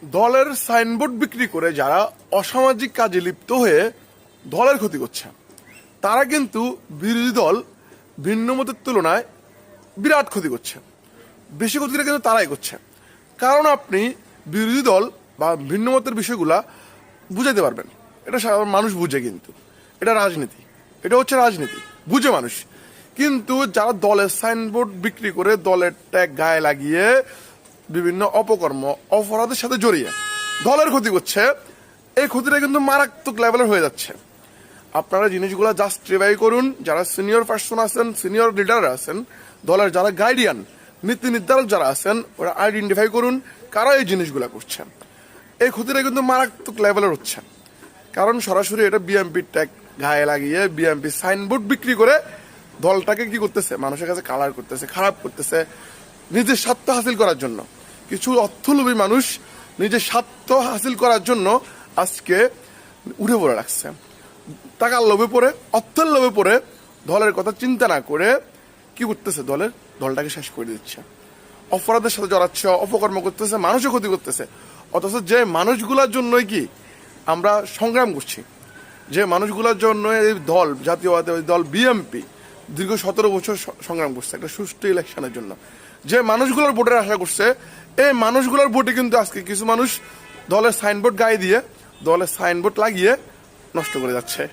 দলের সাইনবোর্ড বিক্রি করে যারা অসামাজিক কাজে লিপ্ত হয়ে দলের ক্ষতি করছে, তারা কিন্তু বিরোধী দল ভিন্ন মতের তুলনায় বিরাট ক্ষতি করছে। বেশি ক্ষতিটা কিন্তু তারাই করছে, কারণ আপনি বিরোধী দল বা ভিন্ন মতের বিষয়গুলা বুঝাইতে পারবেন, এটা সাধারণ মানুষ বুঝে, কিন্তু এটা রাজনীতি, এটা হচ্ছে রাজনীতি, বুঝে মানুষ। কিন্তু যারা দলের সাইনবোর্ড বিক্রি করে দলের ট্যাগ গায়ে লাগিয়ে বিভিন্ন অপকর্ম অপরাধের সাথে জড়িয়ে দলের ক্ষতি করছে, এই ক্ষতিটা কিন্তু মারাত্মক লেভেলের হয়ে যাচ্ছে। আপনারা জিনিসগুলো জাস্ট রিভাই করুন। যারা সিনিয়র পার্সন আছেন, সিনিয়র লিডার আছেন, দলের যারা গাইডিয়ান নীতি নির্ধারক যারা আছেন, ওরা আইডেন্টিফাই করুন কারা এই জিনিসগুলো করছে। এই ক্ষতিটা কিন্তু মারাত্মক লেভেলের হচ্ছে, কারণ সরাসরি এটা বিএনপির ট্যাগ গায়ে লাগিয়ে বিএনপি সাইনবোর্ড বিক্রি করে দলটাকে কি করতেছে, মানুষের কাছে কালার করতেছে, খারাপ করতেছে, নিজের স্বার্থ হাসিল করার জন্য। কিছু অর্থলোভী মানুষ নিজের স্বার্থ হাসিল করার জন্য আজকে উঠে পড়ে রাখছে, টাকার লোভে পড়ে, অর্থের লোভে পড়ে দলের কথা চিন্তা না করে কি করতেছে, দলটাকে শেষ করে দিচ্ছে, অপরাধের সাথে জড়াচ্ছে, অপকর্ম করতেছে, মানুষের ক্ষতি করতেছে। অথচ যে মানুষগুলোর জন্যই কি আমরা সংগ্রাম করছি, যে মানুষগুলোর জন্য এই দল, জাতীয়তাবাদী দল বিএনপি দীর্ঘ 17 বছর সংগ্রাম করছে একটা সুষ্ঠু ইলেকশনের জন্য, যে মানুষগুলোর ভোটের আশা করছে, এই মানুষগুলোর ভোটে কিন্তু আজকে কিছু মানুষ দলের সাইনবোর্ড গায়ে দিয়ে, দলের সাইনবোর্ড লাগিয়ে নষ্ট করে যাচ্ছে।